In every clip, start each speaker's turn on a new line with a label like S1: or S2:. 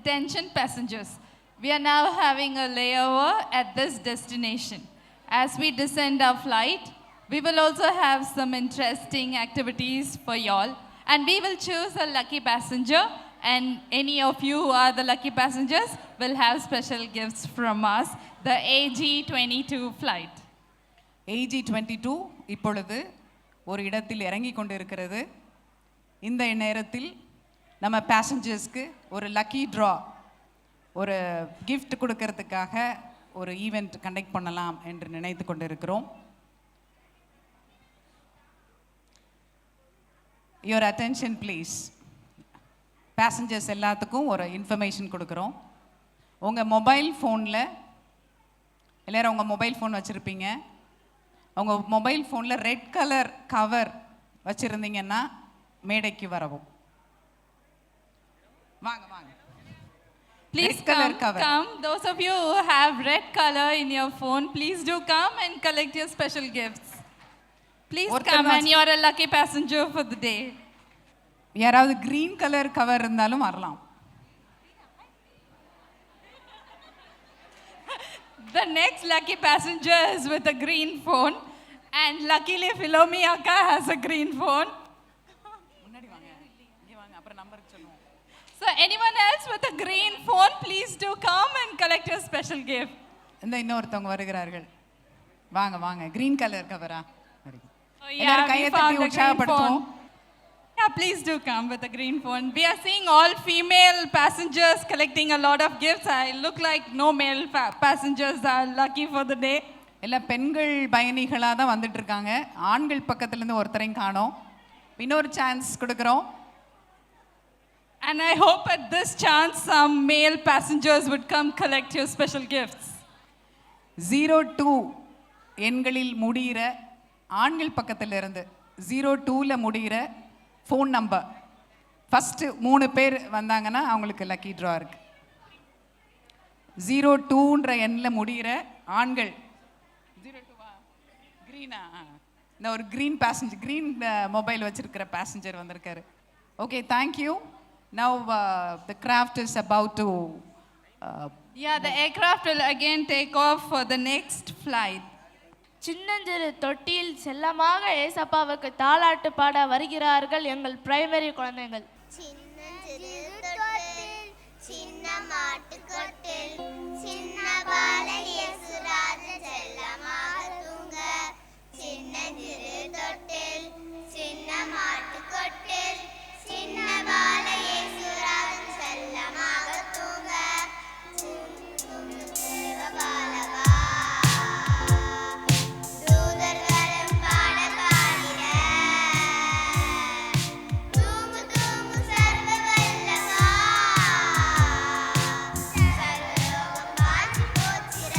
S1: attention passengers. We are now having a layover at this destination. As we descend our flight, we will also have some interesting activities for y'all. And we will choose a lucky passenger, and any of you who are the lucky passengers will have special gifts from us, the AG22 flight.
S2: AG22 இப்பொழுது ஒரு இடத்தில் இறங்கி கொண்டிருக்கிறது. இந்த நேரத்தில் நம்ம பேசஞ்சர்ஸ்க்கு ஒரு lucky draw, ஒரு கிஃப்ட் கொடுக்கறதுக்காக ஒரு ஈவெண்ட் கண்டக்ட் பண்ணலாம் என்று நினைத்து கொண்டிருக்கிறோம். Your attention please. பேசஞ்சர்ஸ் எல்லாத்துக்கும் ஒரு இன்ஃபர்மேஷன் கொடுக்குறோம். உங்கள் மொபைல் ஃபோனில் எல்லோரும் உங்கள் மொபைல் ஃபோன் வச்சுருப்பீங்க. உங்கள் மொபைல் ஃபோனில் ரெட் கலர் கவர் வச்சுருந்தீங்கன்னா மேடைக்கு வரவும். வாங்க வாங்க.
S1: Please come. Those of you who have red color in your phone, please do come and collect your special gifts. Please come and you are a lucky passenger for the day.
S2: யாராவது green color cover இருந்தாலும் வரலாம்.
S1: The next lucky passenger is with a green phone, and luckily Philomi Akka has a green phone. So anyone else with a green phone, please do come and collect your special gift.
S2: இந்த இன்னொருத்தவங்க வருகிறார்கள். வாங்க வாங்க. green color கவரா?
S1: எல்லாரும் கையை தட்டி உற்சாகப்படுத்துவோம். Yeah, please do come with a green phone. We are seeing all female passengers collecting a lot of gifts. I look like no male passengers are lucky for the day.
S2: எல்லா பெண்கள் பயணிகளாக தான் வந்துட்டு இருக்காங்க. ஆண்கள் பக்கத்துலேருந்து ஒருத்தரையும் காணோம். இன்னொரு சான்ஸ் கொடுக்குறோம்.
S1: And I hope at this chance some male passengers would come collect your special gifts.
S2: 02 எண்களில் முடிகிற ஆண்கள் பக்கத்திலிருந்து 02ல முடிகிற ஃபோன் நம்பர் ஃபஸ்ட்டு 3 பேர் வந்தாங்கன்னா அவங்களுக்கு லக்கி ட்ரா இருக்கு. 02ன்ற எண்ணில் முடிகிற ஆண்கள். 02வா? க்ரீனா? இந்த ஒரு க்ரீன் பேசஞ்சர், க்ரீன் மொபைல் வச்சிருக்கிற பேசஞ்சர் வந்திருக்காரு. Okay, thank you. Now the craft is about to
S1: the aircraft will again take off for the next flight.
S3: சின்னஞ்சிறு தொட்டியில் செல்லமாக ஏசப்பாவுக்கு தாலாட்டு பாட வருகிறார்கள் எங்கள் பிரைமரி குழந்தைகள்.
S4: சின்னஞ்சிறு தொட்டில் சின்ன மாட்டுக்கொட்டில் சின்ன பால இயேசுராஜ செல்லமாக தூங்க. சின்னஞ்சிறு தொட்டில் சின்ன மாட்டுக்கொட்டில் சின்ன பால இயேசுராஜ செல்லமாக தூங்க. தேவபாலகா தூதர்களும் பாட பாடிட தூங்கு தூங்கு சர்வ வல்லவா சர்வலோகம் பாடி போற்றிட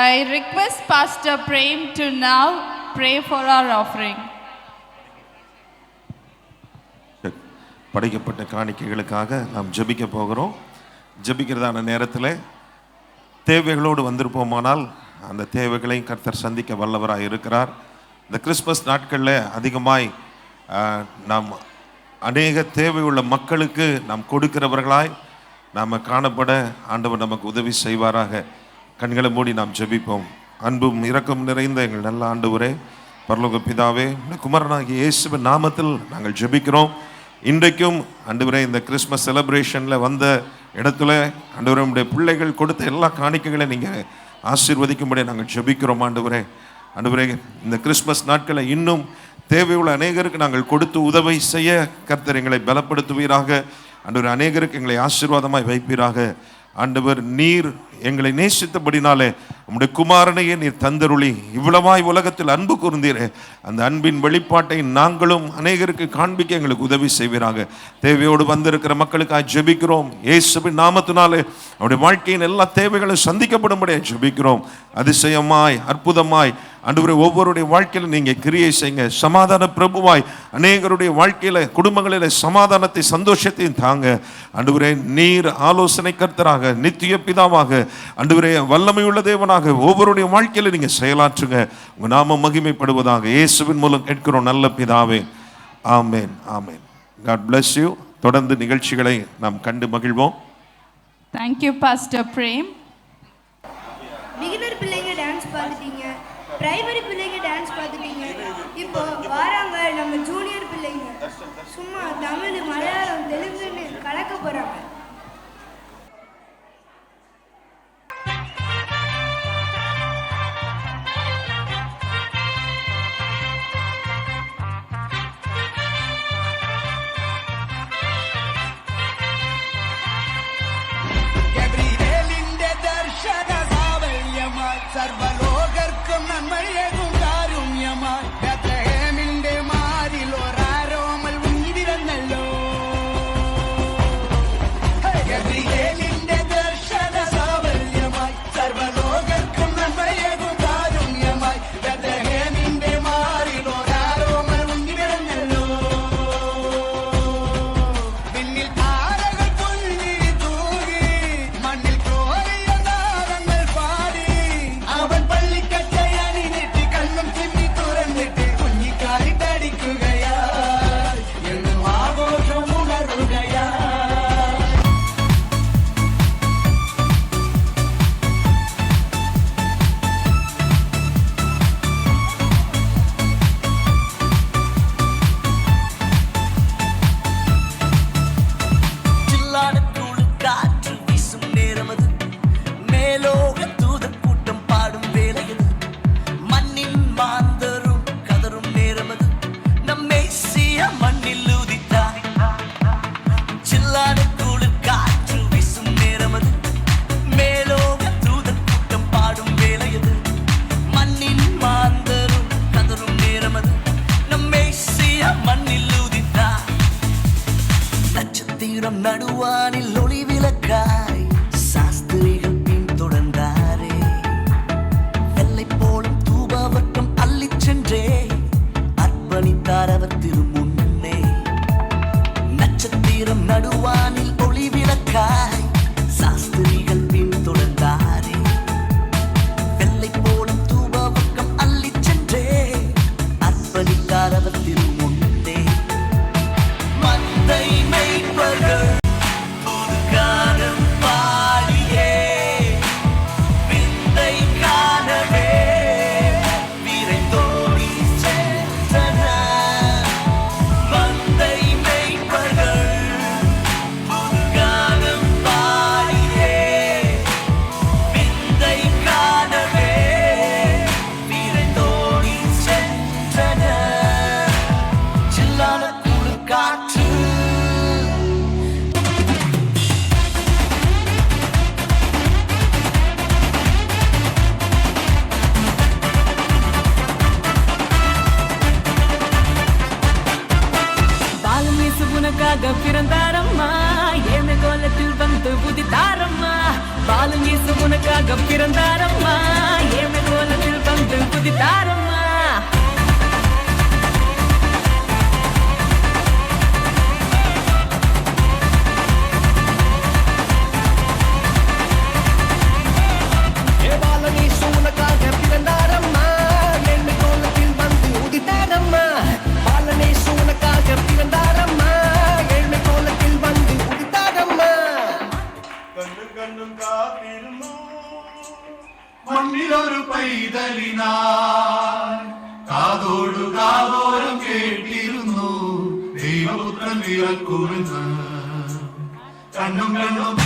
S1: I request Pastor Prem to now pray for our offering.
S5: படைக்கப்பட்ட காணிக்கைகளுக்காக நாம் ஜெபிக்க போகிறோம். ஜெபிக்கிறதான நேரத்தில் தேவைகளோடு வந்திருப்போமானால் அந்த தேவைகளையும் கர்த்தர் சந்திக்க வல்லவராக இருக்கிறார். இந்த கிறிஸ்மஸ் நாட்களில் அதிகமாய் நாம் அநேக தேவையுள்ள மக்களுக்கு நாம் கொடுக்கிறவர்களாய் நாம் காணப்பட ஆண்டவர் நமக்கு உதவி செய்வாராக. கண்களை மூடி நாம் ஜெபிப்போம். அன்பும் இரக்கம் நிறைந்த எங்கள் நல்ல ஆண்டவரே, பரலோக பிதாவே, குமாரனாகிய இயேசுவின் நாமத்தில் நாங்கள் ஜெபிக்கிறோம். இன்றைக்கும் ஆண்டவரே இந்த கிறிஸ்மஸ் செலிப்ரேஷனில் வந்த இடத்துல ஆண்டவரே உடைய பிள்ளைகள் கொடுத்த எல்லா காணிக்கைகளையும் நீங்கள் ஆசீர்வதிக்கும்படி நாங்கள் ஜெபிக்கிறோம். ஆண்டவரே இந்த கிறிஸ்மஸ் நாட்களை இன்னும் தேவையுள்ள அநேகருக்கு நாங்கள் கொடுத்து உதவி செய்ய கர்த்தர் எங்களை பலப்படுத்துவீராக. ஆண்டவர் அநேகருக்கு எங்களை ஆசீர்வாதமாய் வைப்பீராக. ஆண்டவர் நீர் எங்களை நேசித்தபடினாலே உம்முடைய குமாரனையே நீர் தந்தருளி இவ்வளவாய் உலகத்தில் அன்பு கூர்ந்தீரே, அந்த அன்பின் வெளிப்பாட்டை நாங்களும் அநேகருக்கு காண்பிக்க எங்களுக்கு உதவி செய்வீராக. தேவையோடு வந்திருக்கிற மக்களுக்காக ஜெபிக்கிறோம். இயேசுவின் நாமத்தினாலே அவருடைய வாழ்க்கையின் எல்லா தேவைகளும் சந்திக்கப்படும்படியாக ஜெபிக்கிறோம். அதிசயமாய் அற்புதமாய் ஆண்டவரே ஒவ்வொருடைய வாழ்க்கையில நீங்க கிரியை செய்யுங்க. சமாதான பிரபுவாய் அநேகருடைய வாழ்க்கையில குடும்பங்களில சமாதானத்தை சந்தோஷத்தையும் தாங்க. ஆண்டவரே நீர் ஆலோசனை கர்த்தராக, நித்திய பிதாவாக, ஆண்டவரே வல்லமையுள்ள தேவனாக ஒவ்வொருடைய வாழ்க்கையில நீங்க செயலாற்றுங்க. உங்க நாமம் மகிமைப்படுவதாக. இயேசுவின் மூலம் கேட்கிறோம் நல்ல பிதாவே. ஆமென், ஆமென். God bless you. தொடர்ந்து நிகழ்ச்சிகளை நாம் கண்டு மகிழ்வோம்.
S1: Thank you, Pastor Prem.
S6: Beginner பிள்ளைங்க டான்ஸ் பார்த்துட்டீங்க, பிரைமரி பிள்ளைங்க டான்ஸ் பார்த்துட்டீங்க. இப்போ வாராங்க நம்ம ஜூனியர் பிள்ளைங்க. சும்மா தமிழ், மலையாளம், தெலுங்குன்னு கலக்க போறாங்க.
S7: സർവലോകർക്കും നന്മയേകും കാരുണ്യമായി ബേത്ലഹേമിന്റെ മാറിൽ ഒരാരോമൽ ഉന്നിരുന്നല്ലോ. ഗബ്രിയേലിന്റെ ദർശന സാവല്യമായി സർവലോകർക്കും നന്മയേകും കാരുണ്യമായി ബേത്ലഹേമിന്റെ മാറിൽ ഒരാരോമൽ ഉന്നിരുന്നല്ലോ. പിന്നിൽ താരകൾ പുൽവിരി തൂകി മണ്ണിൽ കോരിയ താരങ്ങൾ പാടി അവൻ പള്ളിക്കട്ടை അണിഞ്ഞിട്ട് കണ്ണും ചിമ്മി തുറന്നിട്ട് കുഞ്ഞിക്കാലിട്ടടിക്കുകയാ എന്നും ആഘോഷം ഉണരുകയാ.
S8: சில்லாடத்தூள் காற்று வீசும் நேரமது, மேலோக தூதர் கூட்டம் பாடும் வேளையது, மண்ணின் மாந்தரும் கதரும் நேரமது, நம் மேசியா மண்ணில் உதித்தார். சில்லாடத்தூள் காற்று வீசும் நேரமது, மேலோக தூதர் கூட்டம் பாடும் வேளையது, மண்ணின் மாந்தரும் கதரும் நேரமது, நம் மேசியா மண்ணில் உதித்தார். நட்சத்திரம் நடுவானில் ஒளி விளக்காய் சாஸ்திரிகள் பின்தொடர்ந்தாரே, வெள்ளை போலும் தூபவட்டம் அள்ளிச் சென்றே அர்ப்பணித்தார் அவர் திருமுன்னே. நட்சத்திரம் நடுவானில் ஒளி விளக்காய் சாஸ்திரிகள் பின்தொடர்ந்தாரே, வெள்ளை போலும் தூபவட்டம் அள்ளிச் சென்றே அர்ப்பணித்தார் அவர் திருமுன்னே. மந்தை மேய்ப்பர்கள் புதுகானம் பாடியே விந்தை காணவே விரைந்தோடி சென்றனர். மந்தை மேய்ப்பர்கள் புதுகானம் பாடியே விந்தை காணவே விரைந்தோடி சென்றனர். சில்லான குளிர் காற்று
S9: பாலும் இயேசு உனக்காக பிறந்தாரம்மா, ஏழ்மை கோலத்தில் வந்து உதித்தாரம்மா. பாலும் இயேசு உனக்காக பிறந்தாரம்மா, உதித்தாரம்மா.
S7: பாலனேசு உனக்காக பிறந்தாரம்மா, எண்ணெய் கோலத்தில் வந்து உதித்தாரம்மா. பாலனேசு உனக்காக பிறந்தாரம்மா, எண்ணெய் கோலத்தில் வந்து உதித்தாரம்மா.
S10: கண்ணும் கண்ணும் காத்திருந்தோ மண்ணில் ஒரு பைதலினாய், காதோடு காதோரம் கேட்டிருந்தோ தெய்வபுத்திரன் பிறக்குമെന്ന്. കണ്ണും കണ്ണും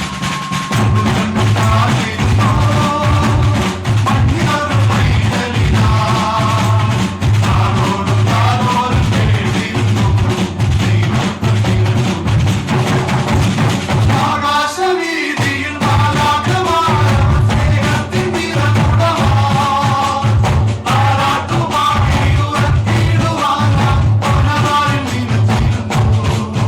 S10: കണ്ണും കണ്ണും കാത്തിരുന്നോ മണ്ണിലൊരു പൈതലിനായി, കാതോട് കാതോരം കേട്ടിരുന്നോ ദൈവപുത്രൻ പിറക്കുമെന്ന്. ആകാശവീതിയിൽ മാലാഖമാർ സ്നേഹത്തിൻ നിറകുടമാർ താരാട്ടുപാടി ഉറക്കിടുവാനായി പലതാരിൽ നിലച്ചിരുന്നു.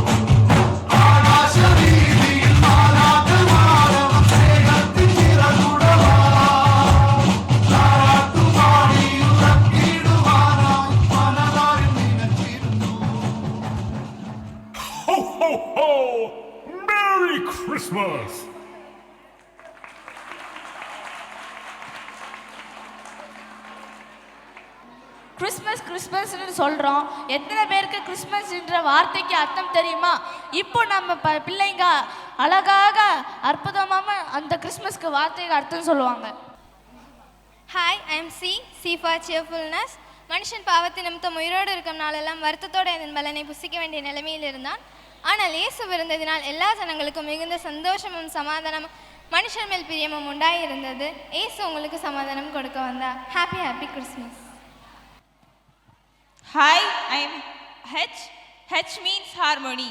S10: ആകാശവീതിയിൽ മാലാഖമാർ സ്നേഹത്തിൻ നിറകുടമാർ താരാട്ടുപാടി ഉറക്കിടുവാനായി പലതാരിൽ നിലച്ചിരുന്നു.
S11: Ho, ho, ho! Merry Christmas!
S3: Christmas கிறிஸ்மஸ்னு சொல்கிறோம். எத்தனை பேருக்கு கிறிஸ்மஸ்ன்ற வார்த்தைக்கு அர்த்தம் தெரியுமா? இப்போ நம்ம பிள்ளைங்க அழகாக அற்புதமாக அந்த கிறிஸ்மஸ்க்கு வார்த்தைக்கு அர்த்தம் சொல்லுவாங்க.
S6: Hi, I am C for cheerfulness. மனுஷன் பாவத்தை நிமித்தம் உயிரோடு இருக்கும் நாளெல்லாம் வருத்தத்தோடு இதன் பலனை புசிக்க வேண்டிய நிலைமையில் இருந்தான். ஆனால் இயேசு விருந்ததினால் எல்லா ஜனங்களுக்கும் மிகுந்த சந்தோஷமும் சமாதானமும் மனுஷன் மேல் பிரியமும் உண்டாயிருந்தது. இயேசு உங்களுக்கு சமாதானம் கொடுக்க வந்தார். Happy happy Christmas.
S1: Hi, I M H means harmony.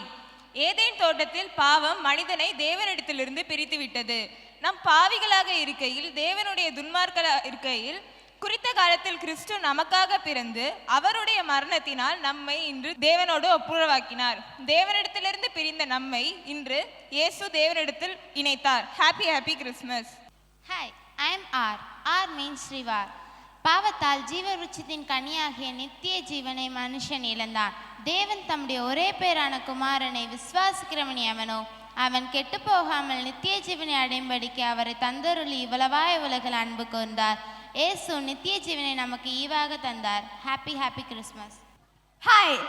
S1: Eden தோட்டத்தில் பாவம் மனிதனை தேவனிடத்திலிருந்து பிரித்து விட்டது. நம் பாவிகளாக இருக்கையில், தேவனுடைய துன்மார்க்களாக இருக்கையில், குறித்த காலத்தில் கிறிஸ்து நமக்காக பிறந்து அவருடைய மரணத்தினால் நம்மை இன்று தேவனோடு ஒப்புரவாக்கினார். தேவனிடத்திலிருந்து பிரிந்த நம்மை இன்று இயேசு தேவனிடத்தில் இணைத்தார். Happy happy Christmas.
S12: Hi, I am R means reward. பாவத்தால் ஜீவ விருட்சத்தின் கனியாகிய நித்திய ஜீவனை மனுஷன் இழந்தான். தேவன் தம்முடைய ஒரே பேரான குமாரனை விசுவாசிக்கிறவன் எவனோ அவன் கெட்டு போகாமல் நித்திய ஜீவனை அடையும்படிக்கு அவரை தந்தருளி இவ்வளவாய் உலகில் அன்பு கூர்ந்தார். இயேசு நித்திய ஜீவனை நமக்கு ஈவாக தந்தார். Happy happy Christmas.
S6: Hi,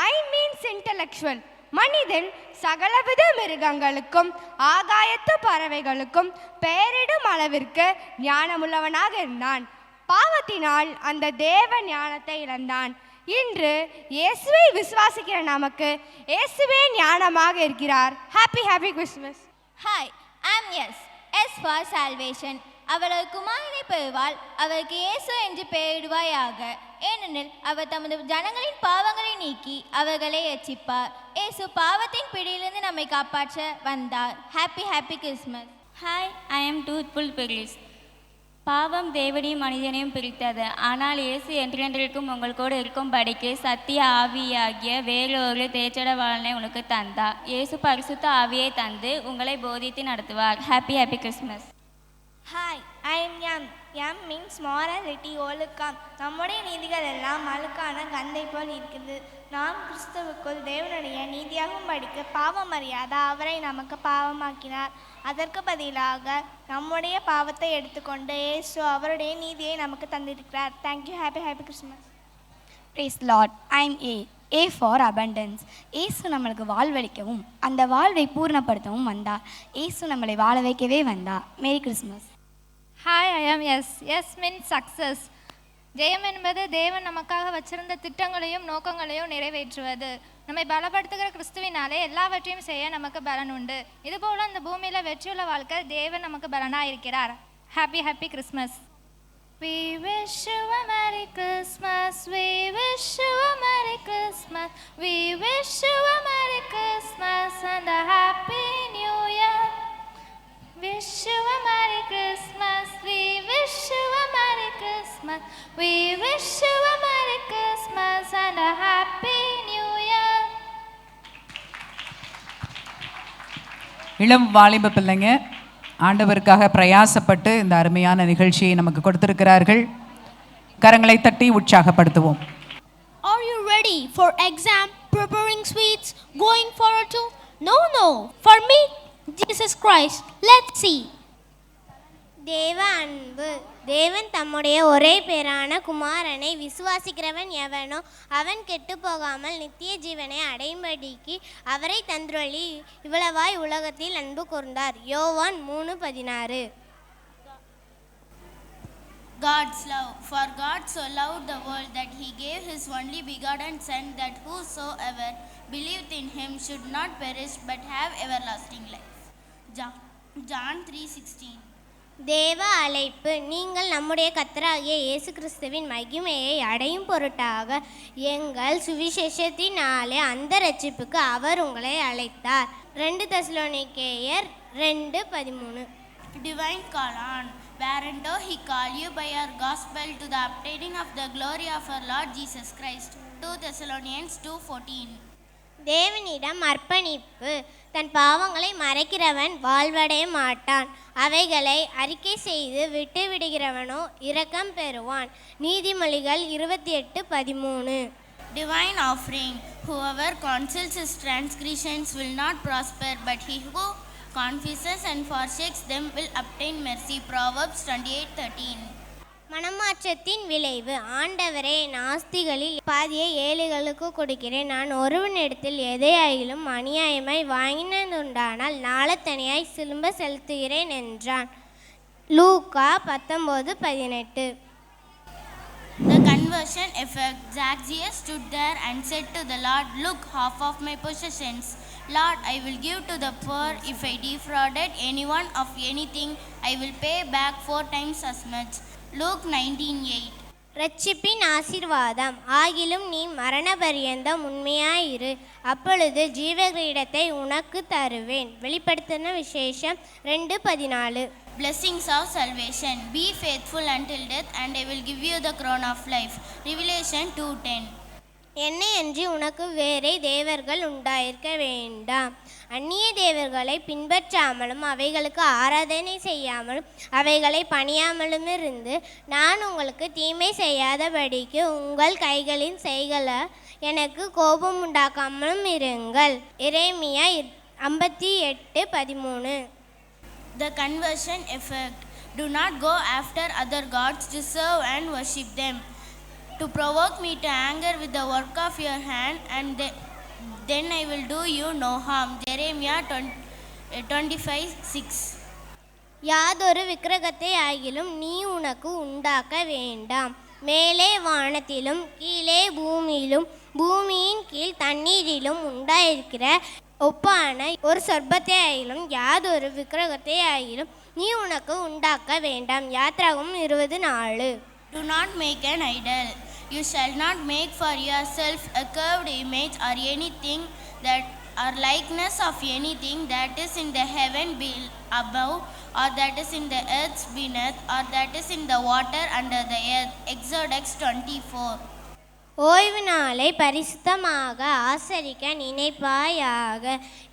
S6: I means intellectual. மனிதன் சகலவித மிருகங்களுக்கும் ஆகாயத்து பறவைகளுக்கும் பெயரிடும் அளவிற்கு ஞானமுள்ளவனாக இருந்தான். பாவத்தினால் அந்த தேவ ஞானத்தை இழந்தான். இன்று இயேசுவை விசுவாசிக்கிற நமக்கு இயேசுவே ஞானமாக இருக்கிறார். Happy happy Christmas.
S4: Hi, I'm S for salvation. அவளது குமாரனை பெறுவாள், அவருக்கு இயேசு என்று பெயரிடுவாயாக. ஏனெனில் அவர் தமது ஜனங்களின் பாவங்களை நீக்கி அவர்களை ரட்சிப்பார். இயேசு பாவத்தின் பிடியிலிருந்து நம்மை காப்பாற்ற வந்தார். Happy happy Christmas.
S12: Hi, I am truthful prince. பாவம் தேவனையும் மனிதனையும் பிரித்தது. ஆனால் இயேசு என்றென்றைக்கும் உங்கள் கூட இருக்கும்படிக்கு சத்திய ஆவியாகிய வேறொரு தேற்றடவாளனை உனக்கு தந்தார். இயேசு பரிசுத்த ஆவியை தந்து உங்களை போதித்து நடத்துவார். Happy happy Christmas.
S6: Hi, I M means morality, ஒழுக்கம். நம்முடைய நீதிகள் எல்லாம் அழுக்கான கந்தை போல் இருக்குது. நாம் கிறிஸ்துவுக்குள் தேவனுடைய நீதியாகவும் படிக்க பாவம் அறியாத அவரை நமக்கு பாவமாக்கினார். அதற்கு பதிலாக நம்முடைய பாவத்தை எடுத்துக்கொண்டு இயேசு அவருடைய நீதியை நமக்கு தந்திருக்கிறார். Thank you. Happy happy Christmas.
S13: Praise Lord. I am A for abundance. இயேசு நம்மளுக்கு வாழ்வளிக்கவும் அந்த வாழ்வை பூர்ணப்படுத்தவும் வந்தார். இயேசு நம்மளை வாழ வைக்கவே வந்தார். Merry Christmas.
S6: Hi, I am S means success. ஜெயம் என்பது தேவன் நமக்காக வச்சிருந்த திட்டங்களையும் நோக்கங்களையும் நிறைவேற்றுவது. நம்மை பலப்படுத்துகிற கிறிஸ்துவினாலே எல்லாவற்றையும் செய்ய நமக்கு பலன் உண்டு. இதுபோல இந்த பூமியில வெற்றியுள்ள வாழ்க்கை தேவன் நமக்கு பலனாக இருக்கிறார். Happy happy Christmas. We wish you a Merry Christmas. We wish you a Merry Christmas. We wish you a Merry Christmas and a Happy New Year. Wish you a Merry Christmas. We wish you a Merry Christmas. We wish you a Merry Christmas and a Happy New Year.
S2: இளம் வாலிப பிள்ளைங்க ஆண்டவருக்காக பிரயாசப்பட்டு இந்த அருமையான நிகழ்ச்சியை நமக்கு கொடுத்திருக்கிறார்கள். கரங்களை தட்டி உற்சாகப்படுத்துவோம்.
S14: Are you ready for exam, preparing sweets, going forward to? No. For me, Jesus Christ. Let's see.
S4: தேவ அன்பு. தேவன் தம்முடைய ஒரே பேரான குமாரனை விசுவாசிக்கிறவன் எவனோ அவன் கெட்டு போகாமல் நித்திய ஜீவனை அடையும்படிக்கு அவரை தந்துருளி இவ்வளவாய் உலகத்தில் அன்பு கூர்ந்தார். யோவான் 3:16.
S12: God's love. For God so loved the world that he gave his only begotten Son, that whosoever believeth in him should not perish but have everlasting life. John 3:16.
S4: தேவ அழைப்பு. நீங்கள் நம்முடைய கர்த்தராகிய இயேசு கிறிஸ்துவின் மகிமையை அடையும் பொருட்டாக எங்கள் சுவிசேஷத்தினாலே அந்த ரட்சிப்புக்கு அவர் உங்களை அழைத்தார். 2 தெசலோனிக்கேயர் 2:13.
S12: Divine call on. Whereunto he call you by our gospel to the obtaining of the glory of our Lord Jesus Christ. 2 Thessalonians 2:14.
S4: தேவனிடம் அர்ப்பணிப்பு. தன் பாவங்களை மறைக்கிறவன் வாழ்வடைய மாட்டான். அவைகளை அறிக்கை செய்து விட்டு விடுகிறவனோ இரக்கம் பெறுவான். நீதிமொழிகள் 28:13.
S12: Divine offering. Whoever conceals his transgressions will not prosper, but he who confesses and forsakes them will obtain mercy. Proverbs 28:13.
S4: மனமாற்றத்தின் விளைவு. ஆண்டவரே, நாஸ்திகளில் பாதியை ஏழைகளுக்கு கொடுக்கிறேன். நான் ஒருவனிடத்தில் எதையாயிலும் அநியாயமாய் வாங்கினதுண்டானால் நாளத்தனியாய் திரும்ப செலுத்துகிறேன் என்றான். லூக்கா 19:18.
S12: The conversion effect. Zacchaeus stood there and said to the Lord, "Look, half of my possessions, Lord, I will give to the poor. If I defrauded anyone of anything, I will pay back 4 times as much." Luke 19:8.
S4: ரட்சிப்பின் ஆசீர்வாதம். ஆகிலும் நீ மரண பரியந்தம் உண்மையாயிரு, அப்பொழுது ஜீவகிரீடத்தை உனக்கு தருவேன். வெளிப்படுத்தின விசேஷம் 2:14.
S12: Blessings of salvation. Be faithful until death, and I will give you the crown of life. Revelation 2:10.
S4: என்னை அன்றி உனக்கு வேறே தேவர்கள் உண்டாயிருக்க வேண்டாம். அந்நிய தேவர்களை பின்பற்றாமலும் அவைகளுக்கு ஆராதனை செய்யாமலும் அவைகளை பணியாமலும் இருந்து நான் உங்களுக்கு தீமை செய்யாதபடிக்கு உங்கள் கைகளின் செய்கள எனக்கு கோபம் உண்டாக்காமலும் இருங்கள். எரேமியா 58:13.
S12: The conversion effect. Do not go after other gods to serve and worship them, to provoke me to anger with the work of your hand, and then I will do you no harm. Jeremiah 25:6.
S4: யாதொரு விக்கிரகத்தை ஆகிலும் நீ உனக்கு உண்டாக்க வேண்டாம். மேலே வானத்திலும் கீழே பூமியிலும் பூமியின் கீழ் தண்ணீரிலும் உண்டாயிருக்கிற ஒப்பான ஒரு சொற்பத்தை ஆகிலும் யாதொரு விக்கிரகத்தை ஆகிலும் நீ உனக்கு உண்டாக்க வேண்டாம். யாத்ராகம் 20:4.
S12: Do not make an idol. You shall not make for yourself a curved image or anything that or likeness of anything that is in the heaven above, or that is in the earth beneath, or that is in the water under the earth. Exodus 24.
S4: ஓய்வு நாளை பரிசுத்தமாக ஆசரிக்க நினைப்பாயாக.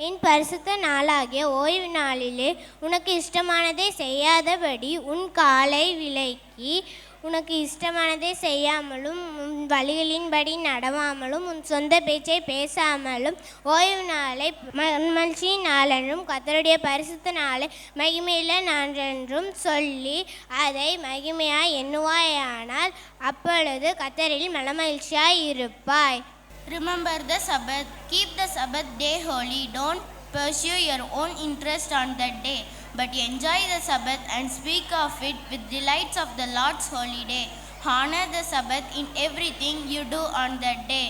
S4: என் பரிசுத்த நாளாகிய ஓய்வு நாளிலே உனக்கு இஷ்டமானதை செய்யாதபடி உன் காலை விலக்கி உனக்கு இஷ்டமானதை செய்யாமலும் உன் வழிகளின்படி நடவாமலும் உன் சொந்த பேச்சை பேசாமலும் ஓய்வு நாளை மகிழ்ச்சி நாளென்றும் கர்த்தருடைய பரிசுத்த நாளை மகிமையுள்ள நாளென்றும் சொல்லி அதை மகிமையாய் எண்ணுவாயானால் அப்பொழுது கர்த்தரில் மனமகிழ்ச்சியாய் இருப்பாய்.
S12: Remember the Sabbath. Keep the Sabbath day holy. Don't pursue your own interest on that day, but enjoy the Sabbath and speak of it with delights of the Lord's holy day. Honor the Sabbath in everything you do on that day,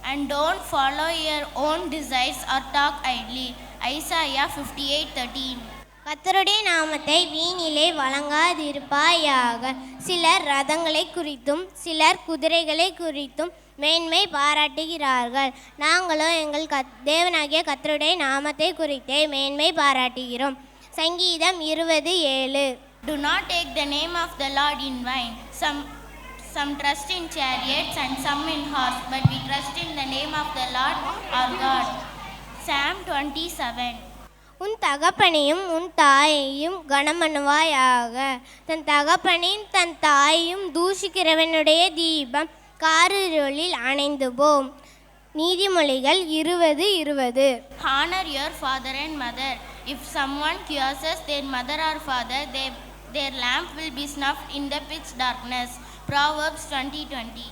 S12: and don't follow your own desires or talk idly. Isaiah 58:13.
S4: கர்த்தருடைய நாமத்தை வீணிலே வழங்காதிருப்பாயாக. சிலர் ரதங்களை குறித்தும் சிலர் குதிரைகளை குறித்தும் மேன்மை பாராட்டுகிறார்கள். நாங்களோ எங்கள் தேவனாகிய கர்த்தருடைய நாமத்தை குறித்தே மேன்மை பாராட்டுகிறோம். சங்கீதம் 20:7.
S12: Do not take the name of the Lord in vain. Some trust in chariots and some in horse, but we trust in the name of the Lord our God. Psalm 27.
S14: உன் தகப்பனையும் உன் தாயையும் கனமனுவாயாக. தன் தகப்பனையும் தன் தாயையும் தூஷிக்கிறவனுடைய தீபம் காரிருளில் அணைந்து போம். நீதிமொழிகள் 20:20.
S12: Honor your father and mother. If someone curses their mother or father, their lamp will be snuffed in the pitch darkness. Proverbs 20:20.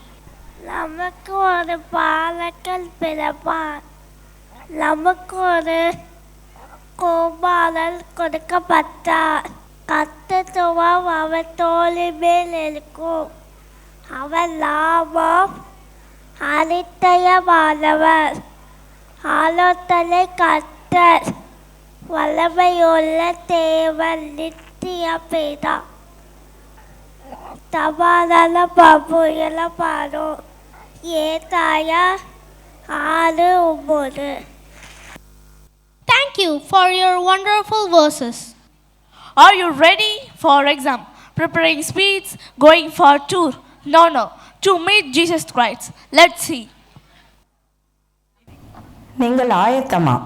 S14: நமக்கு ஒரு பாலகன் பிறப்பார், நமக்கு ஒரு குமாரன் கொடுக்கப்பட்டார். கர்த்தத்துவம் அவன் தோளின் மேல் இருக்கும். அவன் நாமம் அனித்தியமானவர். ஆலோசனை கர்த்தர், வல்லமையுள்ள தேவன், நித்திய பிதா. சமாதான பாபுயல பாரு. ஏசாயா 6:9.
S3: Thank you for your wonderful verses. Are you ready for exam? Preparing speech, going for tour? No, to meet Jesus Christ. Let's see.
S15: நீங்கள் ஆயத்தமா?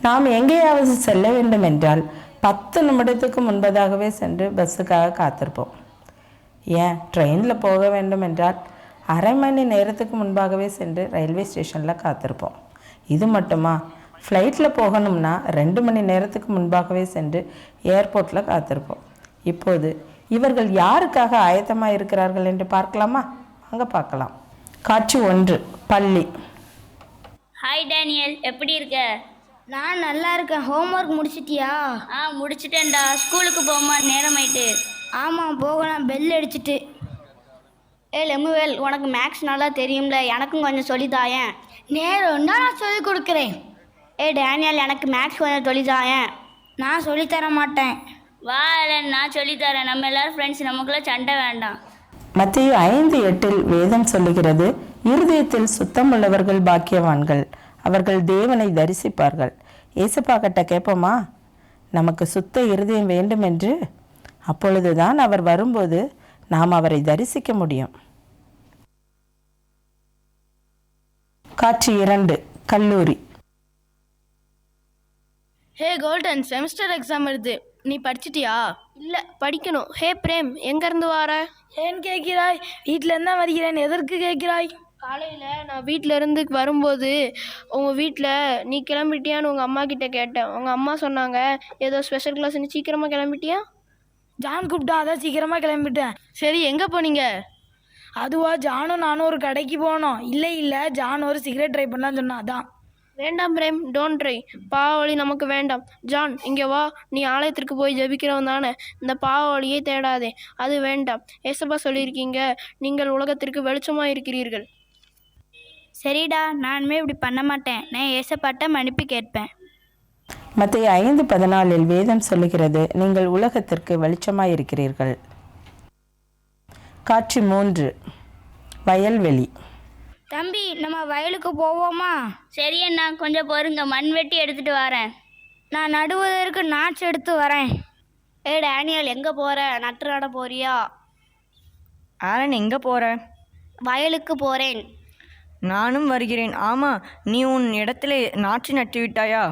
S15: நாம் எங்கேயாவது செல்ல வேண்டும் என்றால் 10 நிமிடத்துக்கு முன்பதாகவே சென்று பஸ்ஸுக்காக காத்திருப்போம். ஏன் ட்ரெயினில் போக வேண்டும் என்றால் அரை மணி நேரத்துக்கு முன்பாகவே சென்று ரயில்வே ஸ்டேஷனில் காத்திருப்போம். இது மட்டுமா, ஃப்ளைட்டில் போகணும்னா 2 மணி நேரத்துக்கு முன்பாகவே சென்று ஏர்போர்ட்டில் காத்திருப்போம். இப்போது இவர்கள் யாருக்காக ஆயத்தமாக இருக்கிறார்கள் என்று பார்க்கலாமா? அங்கே பார்க்கலாம். காட்சி 1, பள்ளி.
S16: ஹாய் டேனியல், எப்படி இருக்க?
S14: நான் நல்லா இருக்கேன். ஹோம்ஒர்க் முடிச்சிட்டியா?
S16: முடிச்சிட்டேன்டா. ஸ்கூலுக்கு போமா, நேரமாயிட்டு.
S14: ஆமாம், போகலாம், பெல் அடிச்சிட்டு.
S16: லெமுவேல், உனக்கு மேக்ஸ் நல்லா தெரியும்ல, எனக்கும் கொஞ்சம் சொல்லித்தாயேன்.
S14: நேரம்னா நான் சொல்லிக் கொடுக்குறேன்.
S16: டேனியல், எனக்கு மேக்ஸ் கொஞ்சம் சொல்லித்தாயேன்.
S14: நான் சொல்லித்தர மாட்டேன்.
S16: வா இல்லைன்னு நான் சொல்லித்தரேன். நம்ம எல்லாரும் ஃப்ரெண்ட்ஸ், நமக்குள்ள சண்டை வேண்டாம்.
S15: மத்தேயு 5:8 வேதம் சொல்லுகிறது, இருதயத்தில் சுத்தமுள்ளவர்கள் பாக்கியவான்கள், அவர்கள் தேவனை தரிசிப்பார்கள். ஏசப்பா கிட்ட கேட்போமா, நமக்கு சுத்த இருதயம் வேண்டும் என்று? அப்பொழுதுதான் அவர் வரும்போது நாம் அவரை தரிசிக்க முடியும். காட்சி 2, கல்லூரி.
S3: ஹே கோல்டன், செமஸ்டர் எக்ஸாம் வருது, நீ படிச்சிட்டியா? இல்லை, படிக்கணும். ஹே பிரேம், எங்கேருந்து வர? ஏன் கேட்கிறாய்? வீட்டிலேருந்து தான் வருகிறேன். எதற்கு கேட்கிறாய்? காலையில் நான் வீட்டில் இருந்து வரும்போது உங்கள் வீட்டில் நீ கிளம்பிட்டியான்னு உங்கள் அம்மா கிட்டே கேட்டேன். உங்கள் அம்மா சொன்னாங்க ஏதோ ஸ்பெஷல் கிளாஸ், நீ சீக்கிரமாக கிளம்பிட்டியா? ஜான் கூப்பிட்டா, அதான் சீக்கிரமாக கிளம்பிட்டேன். சரி, எங்கே போனீங்க? அதுவா, ஜானும் நானும் ஒரு கடைக்கு போனோம். இல்லை, ஜான் ஒரு சிகரெட் ட்ரை பண்ணலான்னு சொன்னான், அதான். வேண்டாம் பிரேம், டோன்ட் ட்ரை. பாவவழி நமக்கு வேண்டாம். ஜான், இங்கே வா. நீ ஆலயத்திற்கு போய் ஜெபிக்கிறவன் தானே, இந்த பாவவழியை தேடாதே, அது வேண்டாம். ஏசப்பா சொல்லியிருக்கீங்க, நீங்கள் உலகத்திற்கு வெளிச்சமாக இருக்கிறீர்கள்.
S16: சரிடா, நானுமே இப்படி பண்ண மாட்டேன். நான் ஏசப்பாட்ட மன்னிப்பு கேட்பேன்.
S15: மத்தேயு 5:14 வேதம் சொல்லுகிறது, நீங்கள் உலகத்திற்கு வெளிச்சமாய் இருக்கிறீர்கள். காட்சி 3, வயல்வெளி.
S14: தம்பி, நம்ம வயலுக்கு போவோமா?
S16: சரி அண்ணா, கொஞ்சம் பொறுங்க, மண்வெட்டி எடுத்துட்டு வரேன்.
S14: நான் நடுவதற்கு நாற்று எடுத்து வரேன்.
S16: டேனியல், எங்கே போகிற? நட்டு நட போறியா?
S17: ஆரன், எங்கே போகிற?
S16: வயலுக்கு போகிறேன்.
S17: நானும் வருகிறேன். ஆமாம், நீ உன் இடத்துல நாற்று நட்டு விட்டாயா?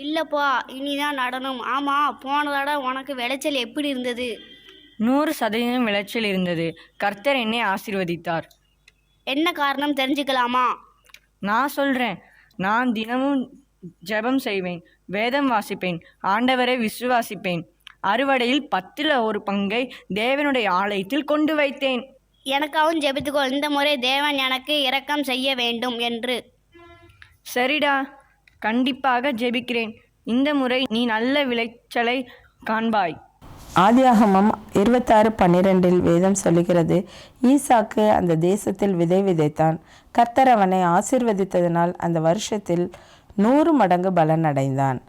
S16: இல்லைப்பா, இனிதான் நடணும். ஆமாம், போன தடவை உனக்கு விளைச்சல் எப்படி இருந்தது?
S17: 100% விளைச்சல் இருந்தது. கர்த்தர் என்னை ஆசீர்வதித்தார்.
S16: என்ன காரணம் தெரிஞ்சுக்கலாமா?
S17: நான் சொல்கிறேன். நான் தினமும் ஜெபம் செய்வேன், வேதம் வாசிப்பேன், ஆண்டவரை விசுவாசிப்பேன். அறுவடையில் 10ல் 1 பங்கை தேவனுடைய ஆலயத்தில் கொண்டு வைத்தேன்.
S16: எனக்காகவும் ஜெபித்துக்கோ, இந்த முறை தேவன் எனக்கு இரக்கம் செய்ய வேண்டும் என்று.
S17: சரிடா, கண்டிப்பாக ஜெபிக்கிறேன். இந்த முறை நீ நல்ல விளைச்சலை காண்பாய்.
S15: ஆதியாகமம் 26:12 வேதம் சொல்லுகிறது, ஈசாக்கு அந்த தேசத்தில் விதை விதைத்தான். கர்த்தர் அவனை ஆசீர்வதித்ததனால் அந்த வருஷத்தில் 100 மடங்கு பலன் அடைந்தான்.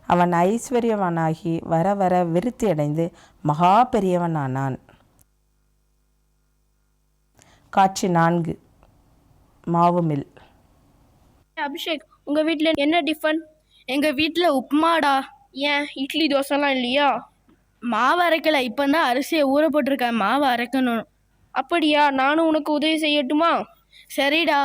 S15: அவன் ஐஸ்வர்யவானாகி வர வர விருத்தி அடைந்து மகா பெரியவனானான். காட்சி 4, மாவு மில்.
S3: அபிஷேக், உங்கள் வீட்டில் என்ன டிஃபன்? எங்கள் வீட்டில் உப்புமாடா. ஏன் இட்லி தோசைலாம் இல்லையா? மாவு அரைக்கலை, இப்போ தான் அரிசியை ஊற போட்டிருக்கேன், மாவு அரைக்கணும். அப்படியா? நானும் உனக்கு உதவி செய்யட்டுமா? சரிடா.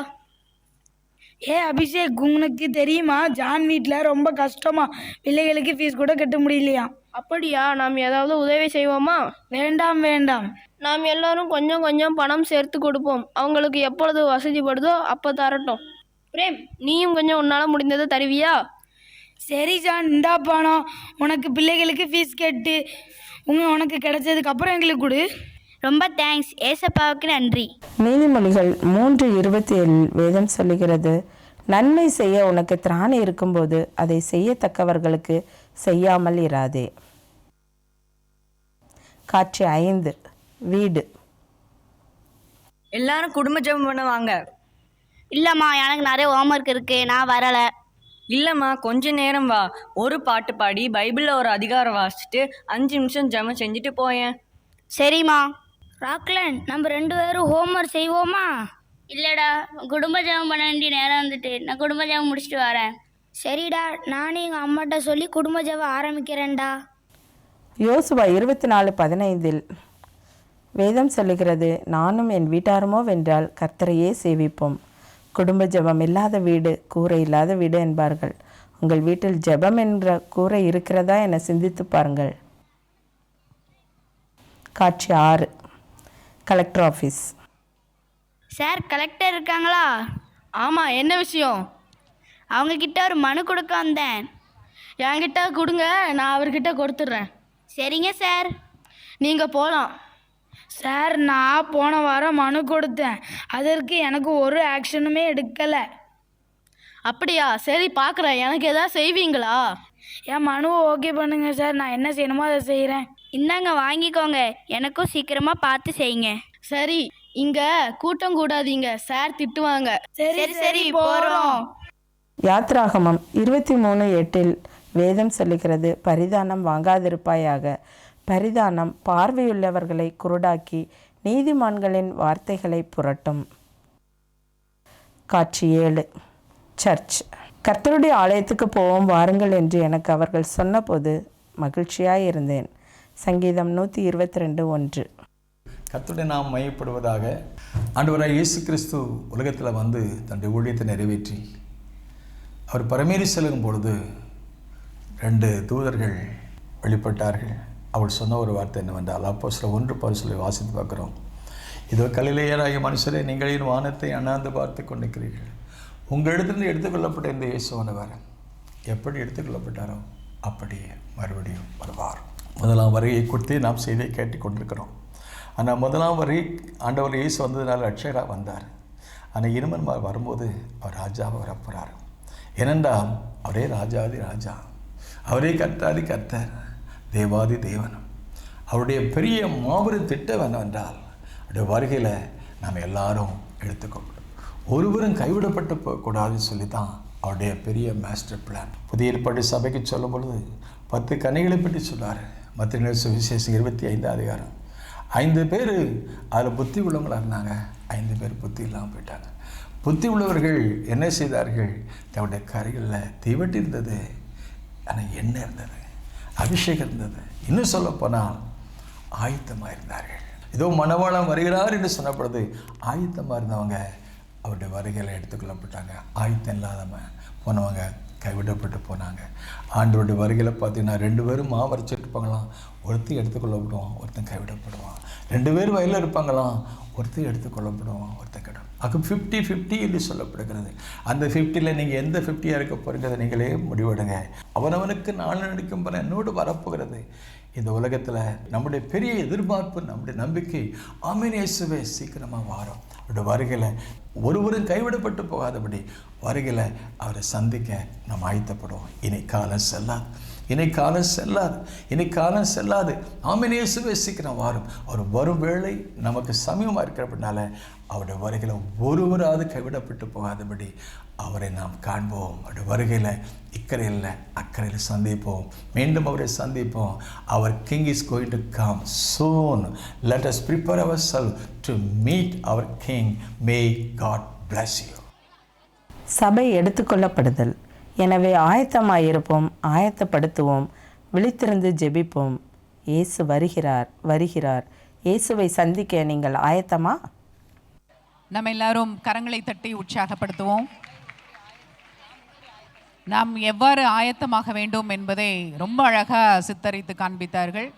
S18: அபிஷேக், உனக்கு தெரியுமா ஜான் வீட்டில் ரொம்ப கஷ்டமா, பிள்ளைகளுக்கு ஃபீஸ் கூட கட்ட முடியலையா?
S19: அப்படியா? நாம் ஏதாவது உதவி செய்வோமா?
S18: வேண்டாம் வேண்டாம்,
S19: நாம் எல்லாரும் கொஞ்சம் கொஞ்சம் பணம் சேர்த்து கொடுப்போம். அவங்களுக்கு எப்பொழுது வசதிப்படுதோ அப்போ தரட்டும். பிரேம், நீயும் கொஞ்சம் உன்னால் முடிந்ததை தருவியா?
S18: சரி ஜான், இந்தா பணம், உனக்கு பிள்ளைகளுக்கு ஃபீஸ் கட்டு, உனக்கு கிடைச்சதுக்கு அப்புறம் எங்களுக்கு கொடு.
S16: ரொம்ப தேங்க்ஸ், ஏசப்பாவுக்கு நன்றி.
S15: நீதிமொழிகள் 3:27 வேதம் சொல்லுகிறது, நன்மை செய்ய உனக்கு திராணி இருக்கும்போது அதை செய்யத்தக்கவர்களுக்கு செய்யாமல் இராதே. காட்சி 5, வீடு.
S17: எல்லாரும் குடும்ப ஜெபம் பண்ண வாங்க.
S16: இல்லைம்மா, எனக்கு நிறைய ஹோம்ஒர்க் இருக்கு, நான் வரலை.
S17: இல்லைம்மா, கொஞ்ச நேரம் வா. ஒரு பாட்டு பாடி பைபிளில் ஒரு அதிகாரம் வாசிச்சுட்டு 5 நிமிஷம் ஜெபம் செஞ்சுட்டு போயேன்.
S16: சரிம்மா.
S14: ராக்லன், நம்ம 2 பேரும் ஹோம்ஒர்க் செய்வோமா?
S16: இல்லைடா, குடும்ப ஜெபம் பண்ண வேண்டிய நேரம் வந்துட்டு, நான் குடும்ப ஜெபம் முடிச்சுட்டு வரேன்.
S14: சரிடா, நானும் எங்கள் அம்மாட்ட சொல்லி குடும்ப ஜெபம் ஆரம்பிக்கிறேன்டா.
S15: யோசுவா 24:15 வேதம் சொல்லுகிறது, நானும் என் வீட்டாருமோ வென்றால் கர்த்தரையே சேவிப்போம். குடும்ப ஜெபம் இல்லாத வீடு கூரை இல்லாத வீடு என்பார்கள். உங்கள் வீட்டில் ஜெபம் என்ற கூரை இருக்கிறதா என சிந்தித்து பாருங்கள். காட்சி 6, கலெக்டர் ஆஃபீஸ்.
S16: சார், கலெக்டர் இருக்காங்களா?
S19: ஆமாம், என்ன விஷயம்?
S16: அவங்க கிட்ட ஒரு மனு கொடுக்க வந்தேன்.
S19: என்கிட்ட கொடுங்க, நான் அவர்கிட்ட கொடுத்துட்றேன்.
S16: சரிங்க சார்.
S19: நீங்கள் போகலாம்.
S18: சார், நான் போன வாரம் மனு கொடுத்தேன், அதற்கு எனக்கு ஒரு ஆக்ஷனுமே எடுக்கலை.
S19: அப்படியா? சரி, பார்க்குறேன். எனக்கு எதாவது செய்வீங்களா?
S18: என் மனுவை ஓகே பண்ணுங்க சார், நான் என்ன செய்யணுமோ அதை செய்கிறேன்.
S16: இந்தாங்க, வாங்கிக்கோங்க. எனக்கும் சீக்கிரமாக பார்த்து செய்யுங்க.
S19: சரி, இங்கே கூட்டம் கூடாதீங்க, சார் திட்டுவாங்க.
S18: சரி சரி, போகிறோம்.
S15: யாத்ராகமம் 23:8 வேதம் சொல்லுகிறது, பரிதானம் வாங்காதிருப்பாயாக. பரிதானம் பார்வையுள்ளவர்களை குருடாக்கி நீதிமான்களின் வார்த்தைகளை புரட்டும். காட்சி 7, சர்ச். கர்த்தருடைய ஆலயத்துக்கு போவோம் வாருங்கள் என்று எனக்கு அவர்கள் சொன்னபோது மகிழ்ச்சியாய் இருந்தேன். சங்கீதம் 122:1.
S20: கர்த்தருடைய நாம் மையப்படுவதாக. ஆண்டவராக இயேசு கிறிஸ்து உலகத்தில் வந்து தன்னுடைய ஊழியத்தை நிறைவேற்றி அவர் பரமேறி செல்லும் பொழுது 2 தூதர்கள் வெளிப்பட்டார்கள். அவள் சொன்ன ஒரு வார்த்தை என்னவென்றால், அப்போஸ்தலர் 1:10 வாசித்து பார்க்குறோம். இதோ கலிலேயராகிய மனுஷரே, நீங்கள் என் வானத்தை அண்ணாந்து பார்த்து கொண்டிருக்கிறீர்கள். உங்களிடத்திலிருந்து எடுத்துக்கொள்ளப்பட்ட இந்த இயேசுவானவர் எப்படி எடுத்துக்கொள்ளப்பட்டாரோ அப்படியே மறுபடியும் வருவார். முதலாம் வருகையை குறித்து நாம் செய்தியை கேட்டுக்கொண்டிருக்கிறோம். ஆனால் முதலாம் வரி ஆண்டவர் இயேசு வந்ததுனால ரட்சகராக வந்தார். ஆனால் இருமன் வரும்போது அவர் ராஜாவை வரப்போகிறார். ஏனென்றால் அவரே ராஜாதி ராஜா, அவரே கர்த்தாதி கர்த்தர், தேவாதி தேவன். அவருடைய பெரிய மாபெரும் திட்டம் என்னவென்றால், அவருடைய வருகையில் நாம் எல்லாரும் எடுத்துக்கொள்ளணும், ஒருவரும் கைவிடப்பட்டு போகக்கூடாதுன்னு சொல்லி தான் அவருடைய பெரிய மாஸ்டர் பிளான். புதிய ஏற்பாடு சபைக்கு சொல்லும் பொழுது 10 கனிகளை பற்றி சொன்னார். மத்திய சுவிசேஷம் 25 5 பேர் அதில் புத்தி உள்ளவங்களாக இருந்தாங்க, 5 பேர் புத்தி இல்லாமல் போயிட்டாங்க. புத்தி உள்ளவர்கள் என்ன செய்தார்கள்? தன்னுடைய கரைகளில் தீவட்டி இருந்தது, ஆனால் எண்ணெய் இருந்தது, அபிஷேகம் இருந்தது. இன்னும் சொல்லப்போனால் ஆயத்தமாக இருந்தார்கள். ஏதோ மணவாளம் வருகிறார் என்று சொன்னபொழுது ஆயத்தமாக இருந்தவங்க அவருடைய வருகையில் எடுத்துக்கொள்ளப்பட்டாங்க. ஆயத்தம் இல்லாதவங்க போனவங்க கைவிடப்பட்டு போனாங்க. ஆண்டவருடைய வருகையில் பார்த்தீங்கன்னா 2 பேரும் மாவரைச்சிட்டு இருப்பாங்களாம், ஒருத்தர் எடுத்துக்கொள்ளப்படுவான், ஒருத்தன் கைவிடப்படுவான். 2 பேர் வயலில் இருப்பாங்களாம், ஒருத்தர் எடுத்துக்கொள்ளப்படுவான், ஒருத்தன் கைவிடும். அது 50-50 என்று சொல்லப்படுகிறது. அந்த 50ல் நீங்கள் எந்த 50யாக இருக்க போகிறீங்கிறத நீங்களே முடிவெடுங்க. அவனவனுக்கு நாள் நடிக்கும் போல என்னோடு வரப்போகிறது. இந்த உலகத்தில் நம்முடைய பெரிய எதிர்பார்ப்பு, நம்முடைய நம்பிக்கை, ஆமென் இயேசுவே சீக்கிரமாக வாரோம். அவருடைய வருகையில் ஒருவரும் கைவிடப்பட்டு போகாதபடி வருகையில் அவரை சந்திக்க நாம் ஆயத்தப்படுவோம். இனி காலம் செல்லாது, இனி காலம் செல்லாது, இனி காலம் செல்லாது. ஆமென் இயேசுவே சீக்கிரம் வாரும். அவர் வரும் வேளை நமக்கு சமயமாக இருக்கிறபடினால அவருடைய வருகையில் ஒருவராது கைவிடப்பட்டு போகாதபடி அவரை நாம் காண்போம். அவருடைய வருகையில் இக்கரையில் அக்கறையில் சந்திப்போம், மீண்டும் அவரை சந்திப்போம். அவர் king is going to come soon. Let us prepare ourselves to meet our king. May God bless you.
S15: சபை எடுத்துக்கொள்ளப்படுதல். எனவே ஆயத்தமாயிருப்போம், ஆயத்தப்படுத்துவோம், விழித்திருந்து ஜெபிப்போம். இயேசு வருகிறார், வருகிறார். இயேசுவை சந்திக்க நீங்கள் ஆயத்தமா?
S2: நம்ம எல்லாரும் கரங்களை தட்டி உற்சாகப்படுத்துவோம். நாம் எவ்வாறு ஆயத்தமாக வேண்டும் என்பதை ரொம்ப அழகாக சித்தரித்து காண்பித்தார்கள்.